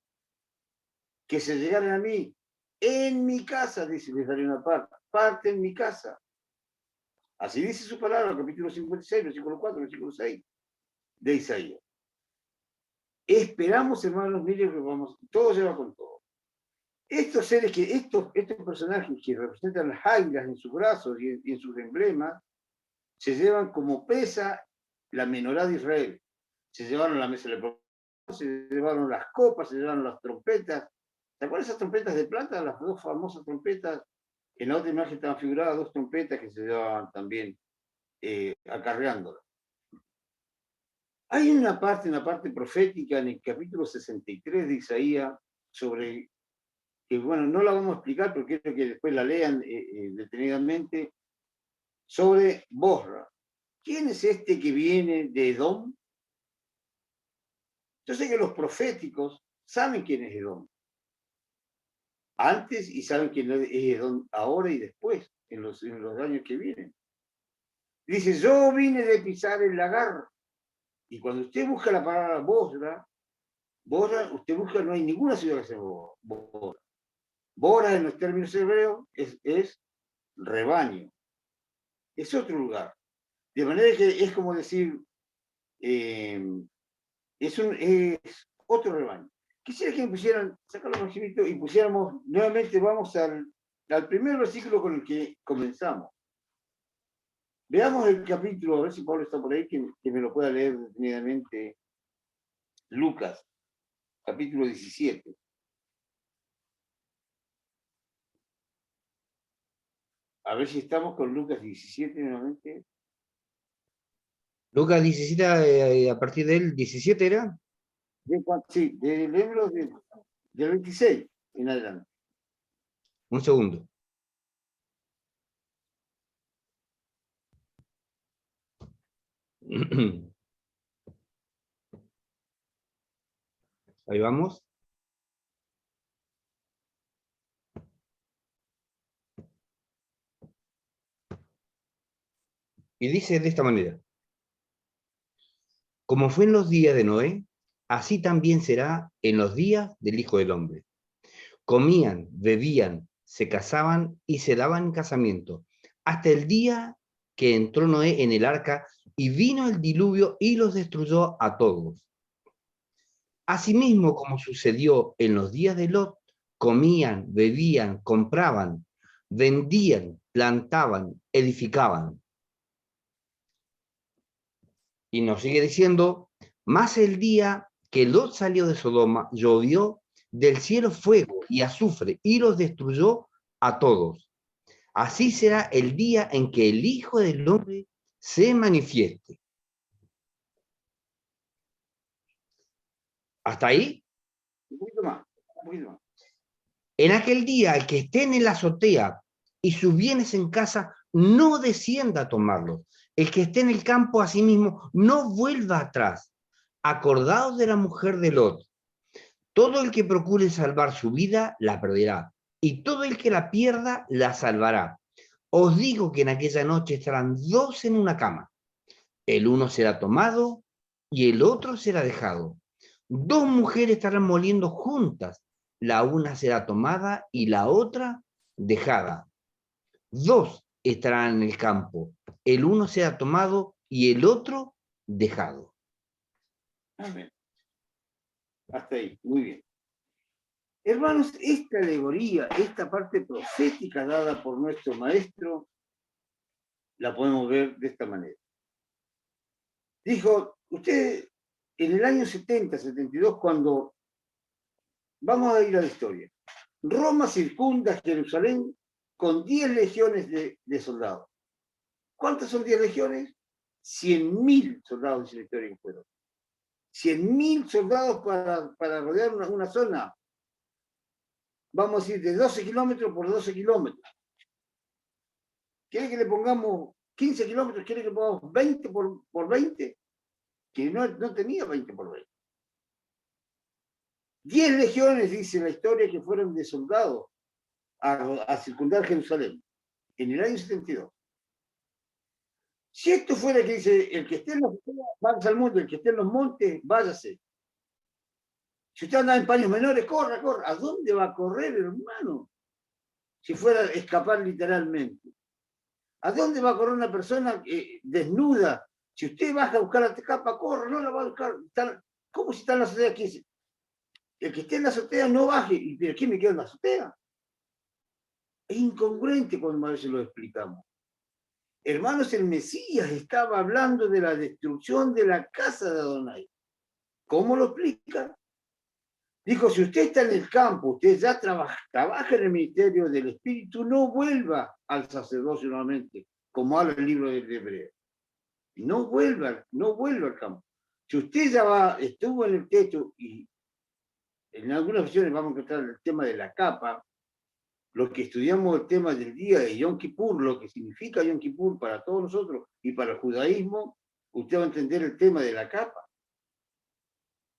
que se llegaran a mí, en mi casa, dice, les daré una parte en mi casa. Así dice su palabra, capítulo 56, versículo 4, versículo 6 de Isaías. Esperamos, hermanos, miren que vamos, todo lleva con todo. Estos seres estos personajes que representan las águilas en sus brazos y en sus emblemas, se llevan como presa la menorá de Israel. Se llevaron la mesa de la se llevaron las copas, se llevaron las trompetas. ¿Se acuerdan esas trompetas de plata? Las dos famosas trompetas. En la otra imagen estaban figuradas dos trompetas que se llevaban también acarreándolas. Hay una parte profética en el capítulo 63 de Isaías sobre, que bueno, no la vamos a explicar, pero quiero que después la lean detenidamente, sobre Bosra. ¿Quién es este que viene de Edom? Yo sé que los proféticos saben quién es Edom. Antes y saben quién es Edom ahora y después, en los años que vienen. Dice, yo vine de pisar el lagar. Y cuando usted busca la palabra Bosra, usted busca, no hay ninguna ciudad que se llama Bosra. Bosra en los términos hebreos es rebaño. Es otro lugar. De manera que es como decir, es otro rebaño. Quisiera que me pusieran, sacar los archivitos y pusiéramos, nuevamente vamos al primer versículo con el que comenzamos. Veamos el capítulo, a ver si Pablo está por ahí, que me lo pueda leer detenidamente. Lucas, capítulo 17. A ver si estamos con Lucas 17 nuevamente. Lucas 17, a partir del 17 era. Sí, leemos del 26 en adelante. Un segundo. Ahí vamos. Y dice de esta manera: como fue en los días de Noé, así también será en los días del Hijo del Hombre. Comían, bebían, se casaban y se daban en casamiento, hasta el día que entró Noé en el arca y vino el diluvio y los destruyó a todos. Asimismo, como sucedió en los días de Lot, comían, bebían, compraban, vendían, plantaban, edificaban. Y nos sigue diciendo, más el día que Lot salió de Sodoma, llovió del cielo fuego y azufre y los destruyó a todos. Así será el día en que el Hijo del Hombre se manifieste. ¿Hasta ahí? Un poquito más, un poquito más. En aquel día, el que esté en la azotea y sus bienes en casa, no descienda a tomarlos. El que esté en el campo a sí mismo, no vuelva atrás. Acordaos de la mujer de Lot. Todo el que procure salvar su vida, la perderá. Y todo el que la pierda, la salvará. Os digo que en aquella noche estarán dos en una cama. El uno será tomado y el otro será dejado. Dos mujeres estarán moliendo juntas. La una será tomada y la otra dejada. Dos estarán en el campo. El uno será tomado y el otro dejado. Amén. Hasta ahí, muy bien. Hermanos, esta alegoría, esta parte profética dada por nuestro maestro, la podemos ver de esta manera. Dijo, usted, en el año 70, 72, cuando, vamos a ir a la historia, Roma circunda Jerusalén con 10 legiones de soldados. ¿Cuántas son 10 legiones? 100.000 soldados, dice la historia que fueron. 100.000 soldados para rodear una zona. Vamos a decir, de 12 kilómetros por 12 kilómetros. ¿Quiere que le pongamos 15 kilómetros? ¿Quiere que le pongamos 20 por 20? Que no tenía 20 por 20. 10 legiones, dice la historia, que fueron de soldados a circundar Jerusalén en el año 72. Si esto fuera que dice, el que esté en los váyase al monte, el que esté en los montes, váyase. Si usted anda en paños menores, corra, corra. ¿A dónde va a correr, hermano? Si fuera a escapar literalmente. ¿A dónde va a correr una persona desnuda? Si usted baja a buscar la capa, corra, no la va a buscar. ¿Cómo si está en la azotea? ¿Quién? El que esté en la azotea no baje. ¿Y pero quién me queda en la azotea? Es incongruente cuando a veces lo explicamos. Hermanos, el Mesías estaba hablando de la destrucción de la casa de Adonai. ¿Cómo lo explica? Dijo, si usted está en el campo, usted ya trabaja en el ministerio del Espíritu, no vuelva al sacerdocio nuevamente, como habla el libro de Hebreo. No vuelva al campo. Si usted ya estuvo en el techo, y en algunas ocasiones vamos a encontrar el tema de la capa, los que estudiamos el tema del día de Yom Kippur, lo que significa Yom Kippur para todos nosotros y para el judaísmo, usted va a entender el tema de la capa.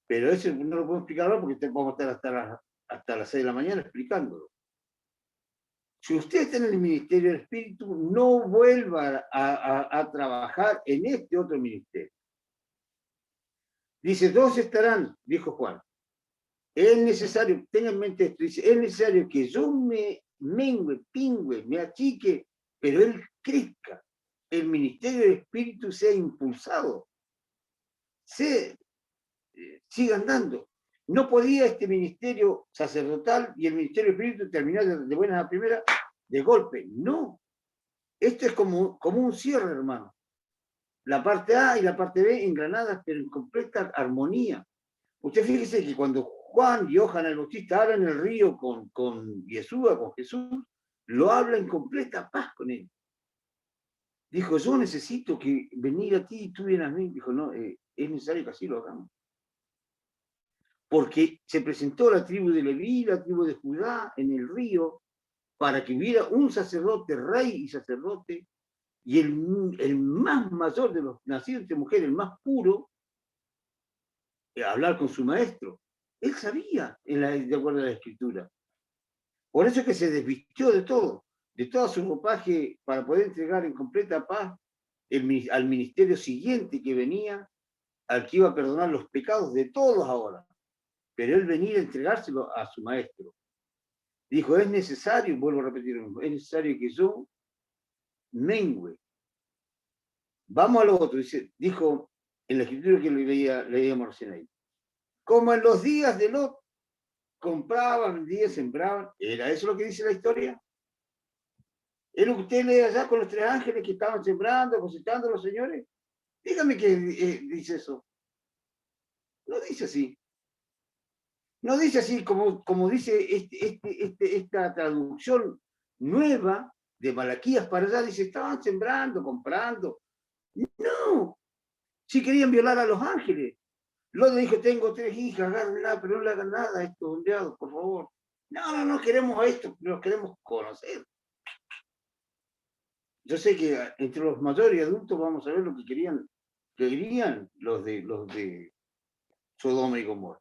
Pero eso no lo puedo explicar ahora porque vamos a estar hasta las 6 de la mañana explicándolo. Si usted está en el ministerio del Espíritu, no vuelva a trabajar en este otro ministerio. Dice, dos estarán, dijo Juan. Es necesario, tengan en mente esto, dice, es necesario que yo me mengue, pingüe, me achique, pero él crezca. El ministerio del Espíritu sea impulsado, siga andando. No podía este ministerio sacerdotal y el ministerio del Espíritu terminar de buenas a primeras de golpe. No. Esto es como un cierre, hermano. La parte A y la parte B engranadas, pero en completa armonía. Usted fíjese que cuando Juan y Johan el Bautista hablan en el río con Yeshua, con Jesús, lo habla en completa paz con él. Dijo, yo necesito que venir a ti y tú vienes a mí. Dijo, no, es necesario que así lo hagamos. Porque se presentó la tribu de Leví, la tribu de Judá en el río, para que hubiera un sacerdote, rey y sacerdote, y el más mayor de los nacidos de mujer, el más puro, hablar con su maestro. Él sabía, de acuerdo a la escritura. Por eso es que se desvistió de todo su ropaje, para poder entregar en completa paz al ministerio siguiente que venía, al que iba a perdonar los pecados de todos ahora. Pero él venía a entregárselo a su maestro. Dijo, es necesario, vuelvo a repetir, es necesario que yo mengüe. Vamos a lo otro, dijo en la escritura que leíamos recién ahí. Como en los días de Lot, compraban, vendían, sembraban. ¿Era eso lo que dice la historia? ¿Es lo que usted lee allá con los 3 ángeles que estaban sembrando, cosechando los señores? Dígame que dice eso. No dice así. No dice así como dice esta traducción nueva de Malaquías para allá. Dice, estaban sembrando, comprando. No. Si querían violar a los ángeles. Lot dijo, tengo 3 hijas, agárrenla, pero no le hagan nada a estos enviados, por favor. No queremos esto, los queremos conocer. Yo sé que entre los mayores y adultos vamos a ver lo que querían los de Sodoma y Gomorra.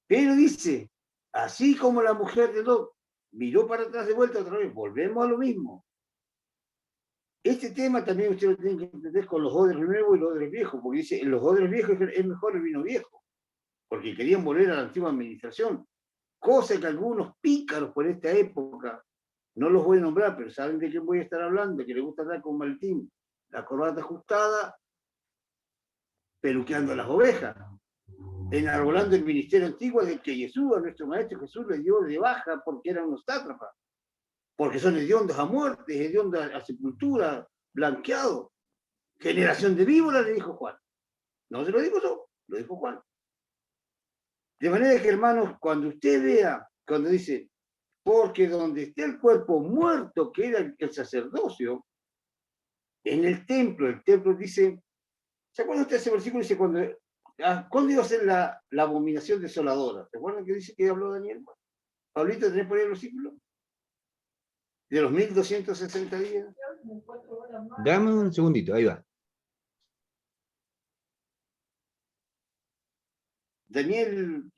Pero dice, así como la mujer de Lot miró para atrás de vuelta otra vez, volvemos a lo mismo. Este tema también usted lo tiene que entender con los odres nuevos y los odres viejos, porque dice, en los odres viejos es mejor el vino viejo, porque querían volver a la antigua administración, cosa que algunos pícaros por esta época, no los voy a nombrar, pero saben de quién voy a estar hablando, que le gusta andar con maletín, la corbata ajustada, peluqueando a las ovejas, enarbolando el ministerio antiguo de que Jesús, a nuestro Maestro Jesús, le dio de baja porque eran unos sátrapas, porque son hediondos a muerte, hediondos a sepultura, blanqueados. Generación de víboras, le dijo Juan. No se lo digo yo, lo dijo Juan. De manera que, hermanos, cuando usted vea, cuando dice, porque donde esté el cuerpo muerto, que era el sacerdocio, en el templo dice, ¿se acuerdan usted ese versículo? Dice, ¿cuándo iba a ser la abominación desoladora? ¿Se acuerdan que dice que habló Daniel? Pablito, ¿tenés por ahí el versículo? De los 1260 días. Dame un segundito, ahí va. Daniel,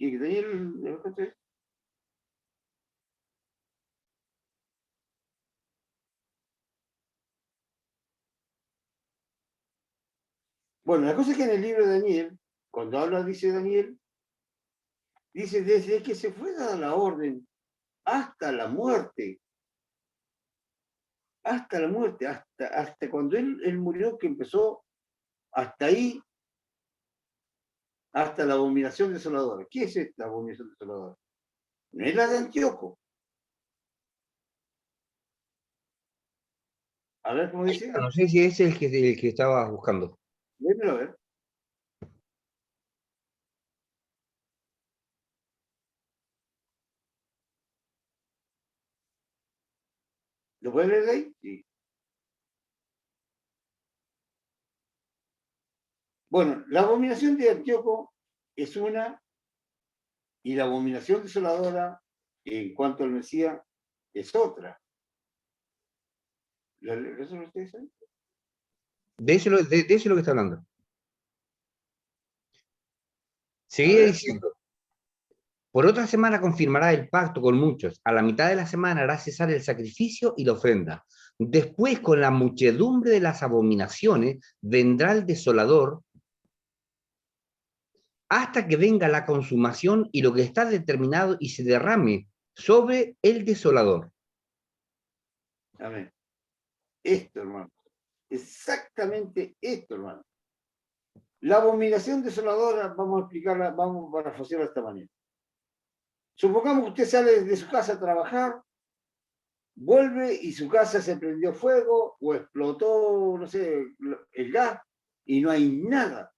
bueno, la cosa es que en el libro de Daniel, cuando habla, dice Daniel, dice, desde que se fue dada la orden hasta la muerte, hasta cuando él murió, que empezó hasta ahí, hasta la abominación desoladora. ¿Qué es esta abominación desoladora? No es la de Antíoco. A ver cómo dice. No sé si es el que estabas buscando. Déjelo ver. ¿Lo pueden leer ahí? Sí. Bueno, la abominación de Antíoco es una, y la abominación desoladora, en cuanto al Mesías, es otra. ¿Eso lo ustedes saben? De eso, de eso es lo que está hablando. A Seguía ver. diciendo, por otra semana confirmará el pacto con muchos, a la mitad de la semana hará cesar el sacrificio y la ofrenda. Después, con la muchedumbre de las abominaciones, vendrá el desolador, hasta que venga la consumación y lo que está determinado y se derrame sobre el desolador. Amén. Esto, hermano. Exactamente esto, hermano. La abominación desoladora, vamos a explicarla, vamos a parafrasearla de esta manera. Supongamos que usted sale de su casa a trabajar, vuelve y su casa se prendió fuego o explotó, no sé, el gas y no hay nada.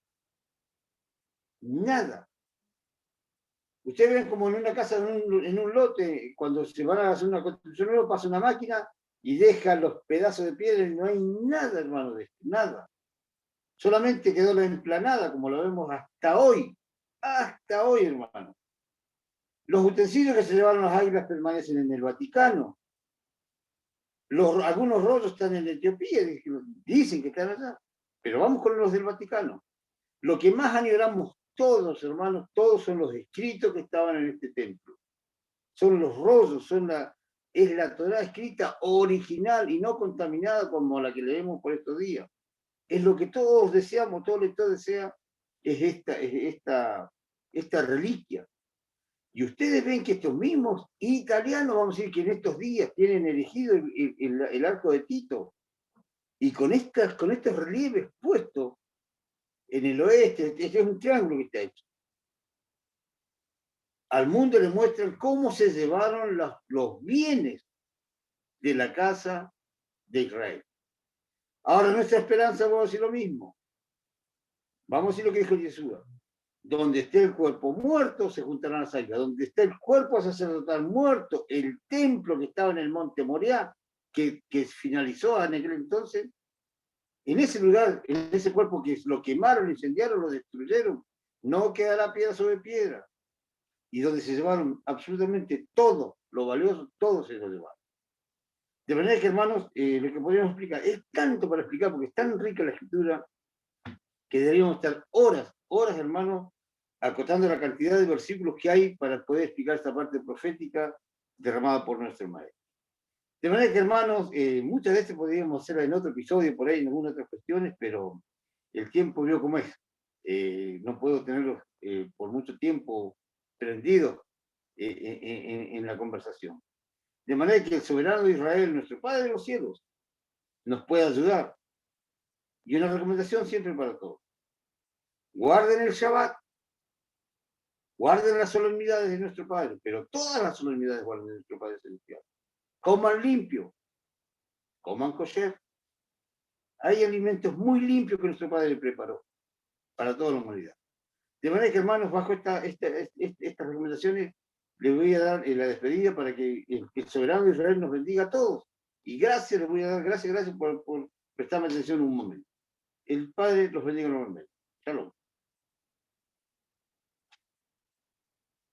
Nada. Ustedes ven como en una casa, en un lote, cuando se van a hacer una construcción nueva, pasa una máquina y deja los pedazos de piedra y no hay nada, hermano, de esto, nada. Solamente quedó la emplanada, como lo vemos hasta hoy, hermano. Los utensilios que se llevaron las águilas permanecen en el Vaticano. Algunos rollos están en Etiopía, dicen que están allá, pero vamos con los del Vaticano. Lo que más añoramos todos, hermanos, todos son los escritos que estaban en este templo. Son los rollos, es la Torá escrita original y no contaminada como la que leemos por estos días. Es lo que todos deseamos, todo lector desea, es esta reliquia. Y ustedes ven que estos mismos italianos, vamos a decir que en estos días tienen erigido el arco de Tito, y con estos relieves puestos en el oeste, este es un triángulo que está hecho. Al mundo le muestran cómo se llevaron los bienes de la casa de Israel. Ahora nuestra esperanza, vamos a decir lo mismo. Vamos a decir lo que dijo Jesús. Donde esté el cuerpo muerto, se juntarán las águilas. Donde esté el cuerpo sacerdotal muerto, el templo que estaba en el monte Moriah, que finalizó en aquel entonces, en ese lugar, en ese cuerpo que lo quemaron, lo incendiaron, lo destruyeron, no quedará piedra sobre piedra. Y donde se llevaron absolutamente todo lo valioso, todo se lo llevaron. De manera que, hermanos, lo que podríamos explicar, es tanto para explicar, porque es tan rica la escritura, que deberíamos estar horas, hermanos, acotando la cantidad de versículos que hay para poder explicar esta parte profética derramada por nuestro Maestro. De manera que, hermanos, muchas veces podríamos hacerla en otro episodio, por ahí, en algunas otras cuestiones, pero el tiempo vio cómo es. No puedo tenerlos por mucho tiempo prendidos en la conversación. De manera que el soberano de Israel, nuestro Padre de los cielos, nos puede ayudar. Y una recomendación siempre para todos. Guarden el Shabbat, guarden las solemnidades de nuestro Padre, pero todas las solemnidades guarden de nuestro Padre Celestial. Coman limpio, coman kosher. Hay alimentos muy limpios que nuestro Padre preparó para toda la humanidad. De manera que, hermanos, bajo estas recomendaciones, les voy a dar la despedida para que el soberano de Israel nos bendiga a todos. Y gracias, les voy a dar gracias por prestarme atención un momento. El Padre los bendiga normalmente. Shalom.